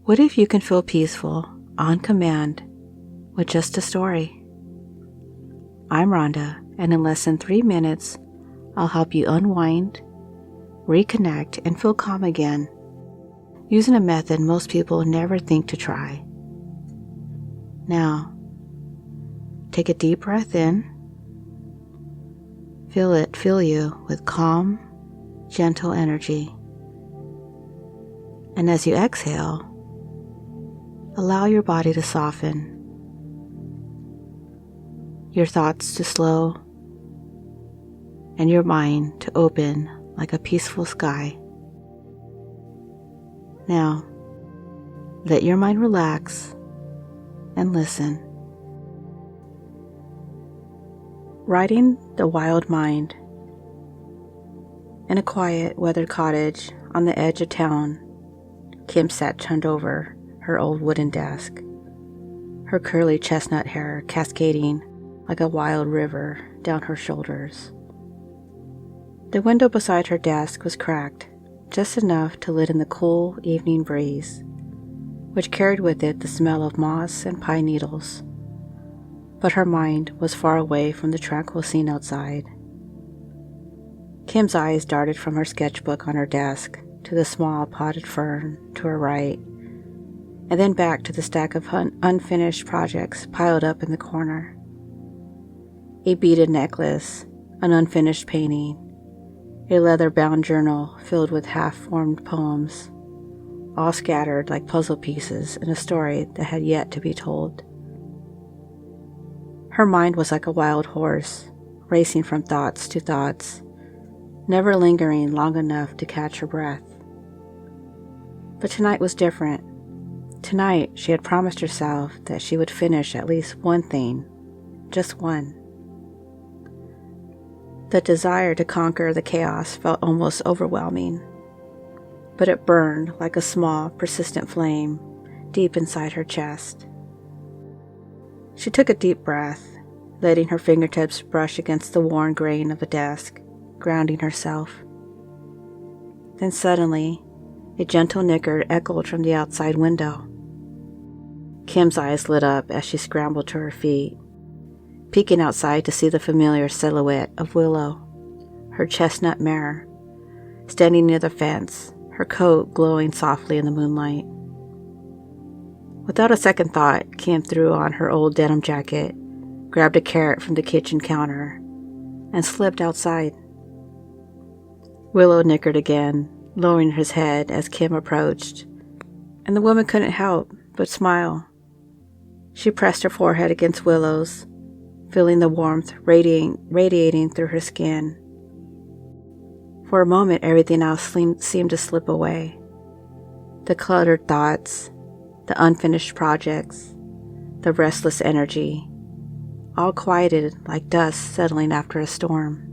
What if you can feel peaceful, on command, with just a story? I'm Rhonda, and in less than 3 minutes, I'll help you unwind, reconnect, and feel calm again, using a method most people never think to try. Now, take a deep breath in. Fill you with calm, gentle energy. And as you exhale, allow your body to soften, your thoughts to slow, and your mind to open like a peaceful sky. Now, let your mind relax and listen. Riding the wild mind. In a quiet, weathered cottage on the edge of town, Kim sat hunched over her old wooden desk, her curly chestnut hair cascading like a wild river down her shoulders. The window beside her desk was cracked, just enough to let in the cool evening breeze, which carried with it the smell of moss and pine needles. But her mind was far away from the tranquil scene outside. Kim's eyes darted from her sketchbook on her desk to the small potted fern to her right, and then back to the stack of unfinished projects piled up in the corner. A beaded necklace, an unfinished painting, a leather-bound journal filled with half-formed poems, all scattered like puzzle pieces in a story that had yet to be told. Her mind was like a wild horse, racing from thoughts to thoughts, never lingering long enough to catch her breath. But tonight was different. Tonight, she had promised herself that she would finish at least one thing, just one. The desire to conquer the chaos felt almost overwhelming, but it burned like a small, persistent flame deep inside her chest. She took a deep breath, letting her fingertips brush against the worn grain of the desk, grounding herself. Then suddenly, a gentle nicker echoed from the outside window. Kim's eyes lit up as she scrambled to her feet, peeking outside to see the familiar silhouette of Willow, her chestnut mare, standing near the fence, her coat glowing softly in the moonlight. Without a second thought, Kim threw on her old denim jacket, grabbed a carrot from the kitchen counter, and slipped outside. Willow nickered again, lowering his head as Kim approached, and the woman couldn't help but smile. She pressed her forehead against Willow's, feeling the warmth radiating through her skin. For a moment, everything else seemed to slip away. The cluttered thoughts, the unfinished projects, the restless energy, all quieted like dust settling after a storm.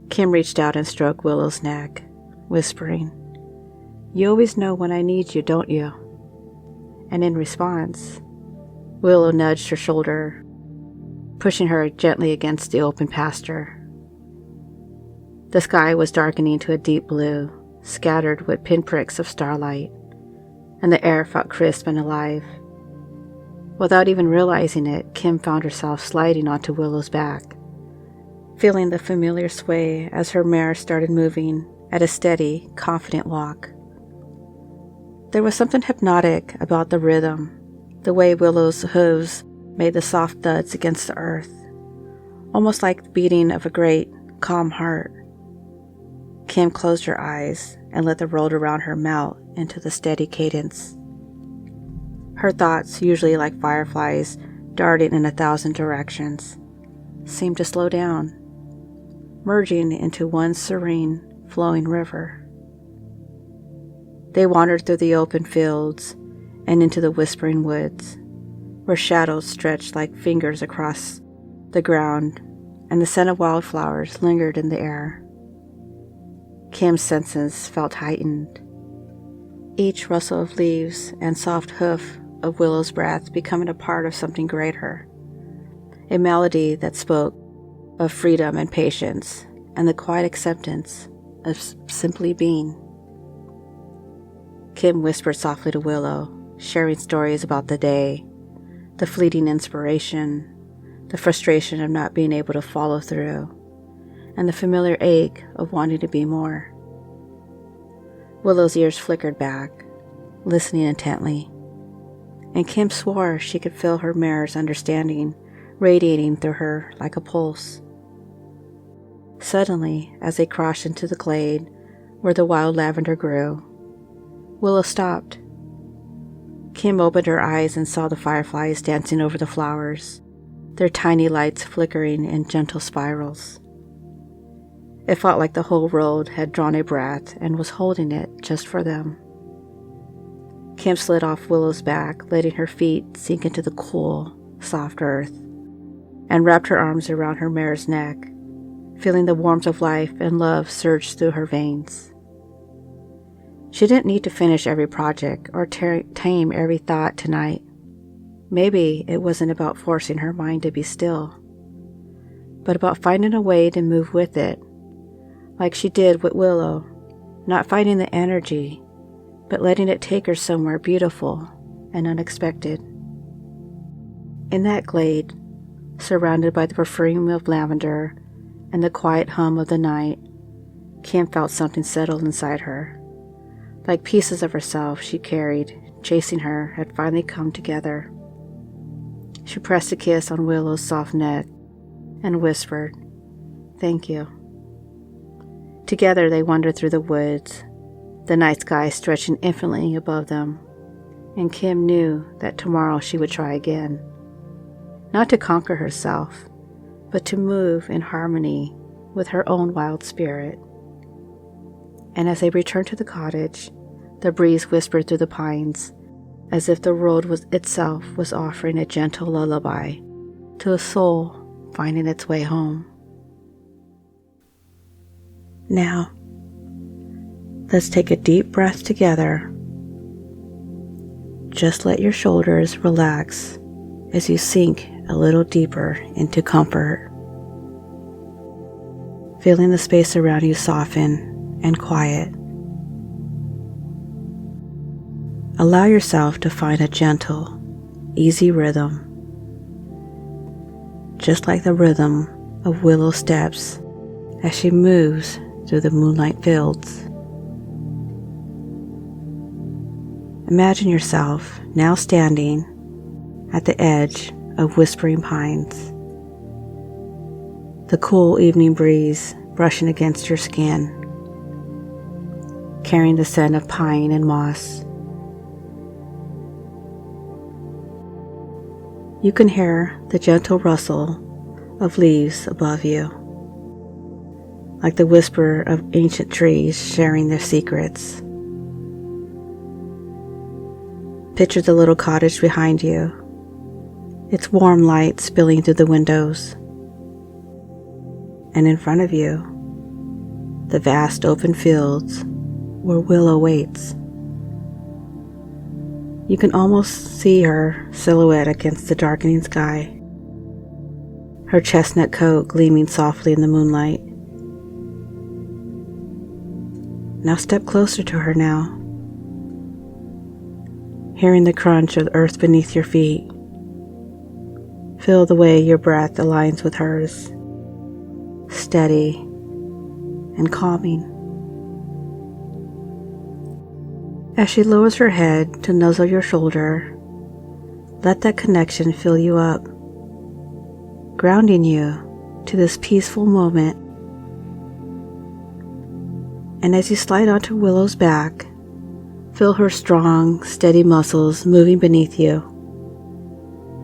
Kim reached out and stroked Willow's neck, whispering, "You always know when I need you, don't you?" And in response, Willow nudged her shoulder, pushing her gently against the open pasture. The sky was darkening to a deep blue, scattered with pinpricks of starlight, and the air felt crisp and alive. Without even realizing it, Kim found herself sliding onto Willow's back, feeling the familiar sway as her mare started moving at a steady, confident walk. There was something hypnotic about the rhythm, the way Willow's hooves made the soft thuds against the earth, almost like the beating of a great, calm heart. Kim closed her eyes and let the road around her melt into the steady cadence. Her thoughts, usually like fireflies darting in 1,000 directions, seemed to slow down, merging into one serene, flowing river. They wandered through the open fields and into the whispering woods, where shadows stretched like fingers across the ground, and the scent of wildflowers lingered in the air. Kim's senses felt heightened, each rustle of leaves and soft hoof of Willow's breath becoming a part of something greater, a melody that spoke of freedom and patience and the quiet acceptance of simply being. Kim whispered softly to Willow, sharing stories about the day, the fleeting inspiration, the frustration of not being able to follow through, and the familiar ache of wanting to be more. Willow's ears flickered back, listening intently, and Kim swore she could feel her mare's understanding radiating through her like a pulse. Suddenly, as they crossed into the glade where the wild lavender grew, Willow stopped. Kim opened her eyes and saw the fireflies dancing over the flowers, their tiny lights flickering in gentle spirals. It felt like the whole world had drawn a breath and was holding it just for them. Kim slid off Willow's back, letting her feet sink into the cool, soft earth, and wrapped her arms around her mare's neck, feeling the warmth of life and love surge through her veins. She didn't need to finish every project or tame every thought tonight. Maybe it wasn't about forcing her mind to be still, but about finding a way to move with it, like she did with Willow, not fighting the energy, but letting it take her somewhere beautiful and unexpected. In that glade, surrounded by the perfume of lavender and the quiet hum of the night, Kim felt something settle inside her. Like pieces of herself she carried, chasing her, had finally come together. She pressed a kiss on Willow's soft neck and whispered, "Thank you." Together they wandered through the woods, the night sky stretching infinitely above them, and Kim knew that tomorrow she would try again. Not to conquer herself, but to move in harmony with her own wild spirit. And as they returned to the cottage, the breeze whispered through the pines, as if the world itself was offering a gentle lullaby to a soul finding its way home. Now, let's take a deep breath together. Just let your shoulders relax as you sink a little deeper into comfort, feeling the space around you soften and quiet. Allow yourself to find a gentle, easy rhythm, just like the rhythm of Willow's steps as she moves through the moonlight fields. Imagine yourself now standing at the edge of whispering pines, the cool evening breeze brushing against your skin, carrying the scent of pine and moss. You can hear the gentle rustle of leaves above you, like the whisper of ancient trees sharing their secrets. Picture the little cottage behind you, its warm light spilling through the windows. And in front of you, the vast open fields where Willow waits. You can almost see her silhouette against the darkening sky, her chestnut coat gleaming softly in the moonlight. Now step closer to her now, hearing the crunch of the earth beneath your feet. Feel the way your breath aligns with hers, steady and calming. As she lowers her head to nuzzle your shoulder, let that connection fill you up, grounding you to this peaceful moment. And as you slide onto Willow's back, feel her strong, steady muscles moving beneath you,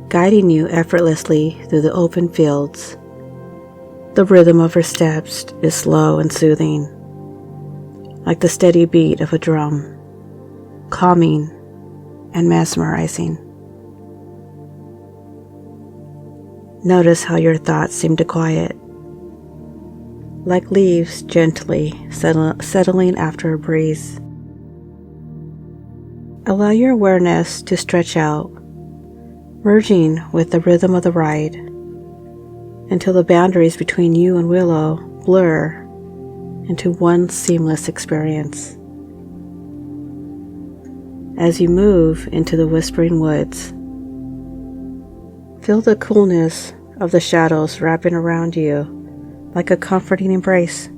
guiding you effortlessly through the open fields. The rhythm of her steps is slow and soothing, like the steady beat of a drum, calming and mesmerizing. Notice how your thoughts seem to quiet, like leaves gently settling after a breeze. Allow your awareness to stretch out, merging with the rhythm of the ride, until the boundaries between you and Willow blur into one seamless experience. as you move into the whispering woods. Feel the coolness of the shadows wrapping around you like a comforting embrace.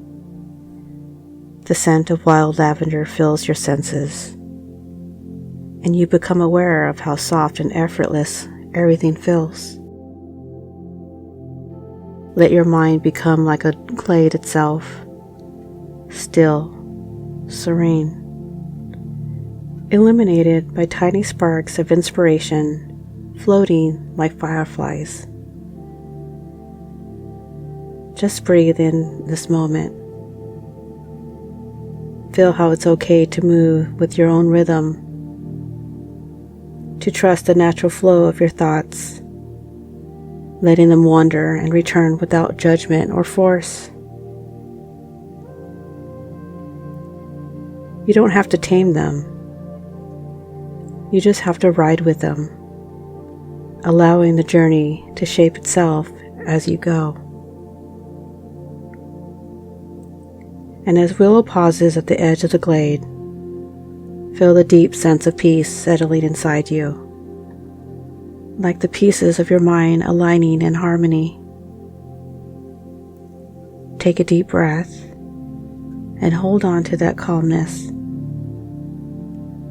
The scent of wild lavender fills your senses, and you become aware of how soft and effortless everything feels. Let your mind become like a glade itself, still, serene, illuminated by tiny sparks of inspiration floating like fireflies. Just breathe in this moment. Feel how it's okay to move with your own rhythm, to trust the natural flow of your thoughts, letting them wander and return without judgment or force. You don't have to tame them. You just have to ride with them, allowing the journey to shape itself as you go. And as Willow pauses at the edge of the glade, feel the deep sense of peace settling inside you, like the pieces of your mind aligning in harmony. Take a deep breath and hold on to that calmness,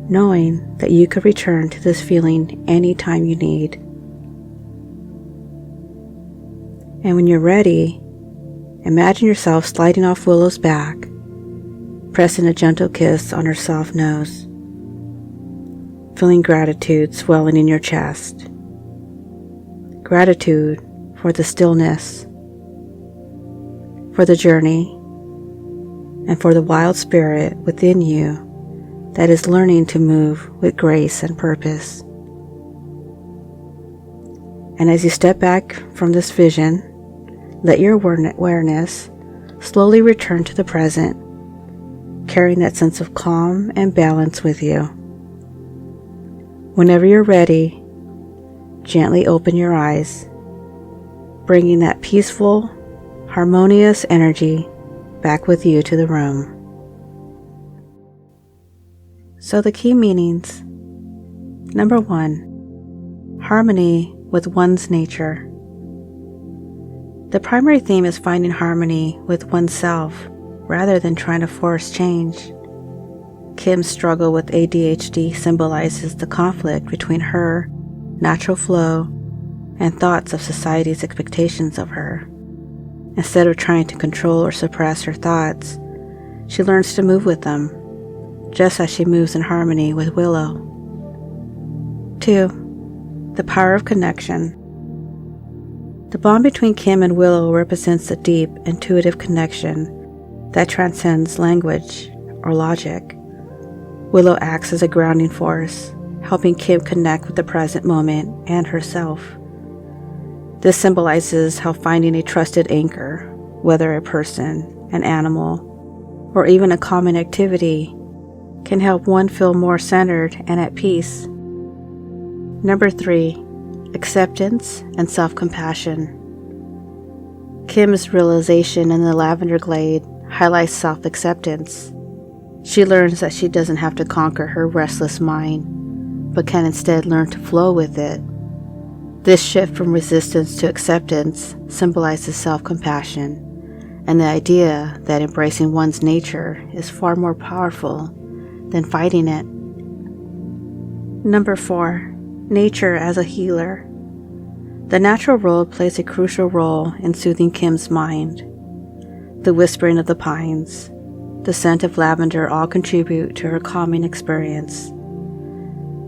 knowing that you could return to this feeling anytime you need. And when you're ready, imagine yourself sliding off Willow's back, pressing a gentle kiss on her soft nose, feeling gratitude swelling in your chest. Gratitude for the stillness, for the journey, and for the wild spirit within you that is learning to move with grace and purpose. And as you step back from this vision, let your awareness slowly return to the present, carrying that sense of calm and balance with you. Whenever you're ready, gently open your eyes, bringing that peaceful, harmonious energy back with you to the room. So the key meanings. Number 1, harmony with one's nature. The primary theme is finding harmony with oneself rather than trying to force change. Kim's struggle with ADHD symbolizes the conflict between her natural flow and thoughts of society's expectations of her. Instead of trying to control or suppress her thoughts, she learns to move with them, just as she moves in harmony with Willow. 2, the power of connection. The bond between Kim and Willow represents a deep, intuitive connection that transcends language or logic. Willow acts as a grounding force, helping Kim connect with the present moment and herself. This symbolizes how finding a trusted anchor, whether a person, an animal, or even a common activity, can help one feel more centered and at peace. Number 3, acceptance and self-compassion. Kim's realization in the lavender glade highlights self-acceptance. She learns that she doesn't have to conquer her restless mind, but can instead learn to flow with it. This shift from resistance to acceptance symbolizes self-compassion and the idea that embracing one's nature is far more powerful than fighting it. Number 4, nature as a healer. The natural world plays a crucial role in soothing Kim's mind. The whispering of the pines, the scent of lavender all contribute to her calming experience.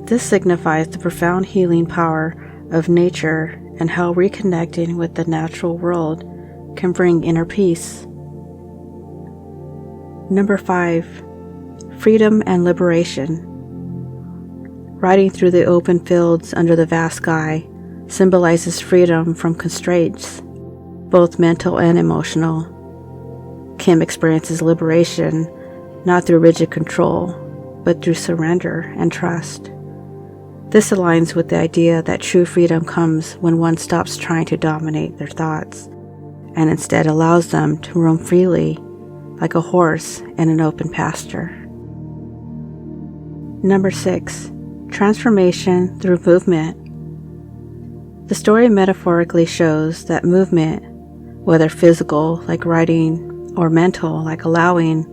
This signifies the profound healing power of nature and how reconnecting with the natural world can bring inner peace. Number 5, freedom and liberation. Riding through the open fields under the vast sky symbolizes freedom from constraints, both mental and emotional. Kim experiences liberation not through rigid control, but through surrender and trust. This aligns with the idea that true freedom comes when one stops trying to dominate their thoughts and instead allows them to roam freely like a horse in an open pasture. Number 6. Transformation through movement. The story metaphorically shows that movement, whether physical, like writing, or mental, like allowing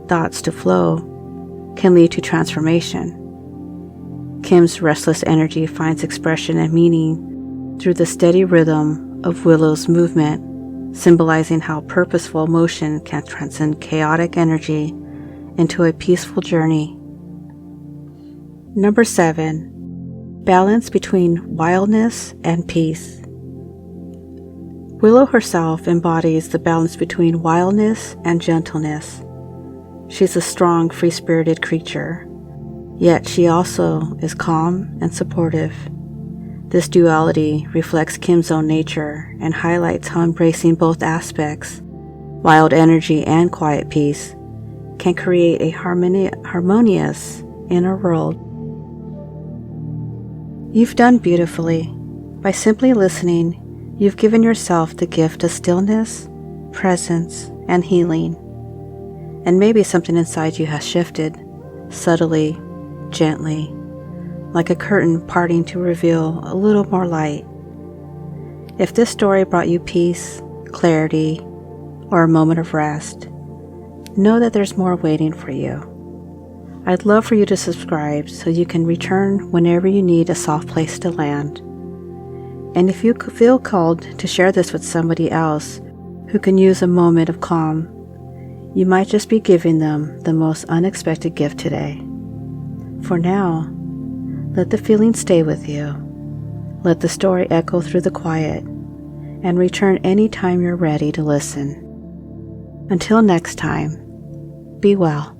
thoughts to flow, can lead to transformation. Kim's restless energy finds expression and meaning through the steady rhythm of Willow's movement, symbolizing how purposeful motion can transcend chaotic energy into a peaceful journey. Number 7. Balance between wildness and peace. Willow herself embodies the balance between wildness and gentleness. She's a strong, free-spirited creature, yet she also is calm and supportive. This duality reflects Kim's own nature and highlights how embracing both aspects, wild energy and quiet peace, can create a harmonious inner world. You've done beautifully. By simply listening, you've given yourself the gift of stillness, presence, and healing. And maybe something inside you has shifted, subtly, gently, like a curtain parting to reveal a little more light. If this story brought you peace, clarity, or a moment of rest, know that there's more waiting for you. I'd love for you to subscribe so you can return whenever you need a soft place to land. And if you feel called to share this with somebody else who can use a moment of calm, you might just be giving them the most unexpected gift today. For now, let the feeling stay with you. Let the story echo through the quiet, and return anytime you're ready to listen. Until next time, be well.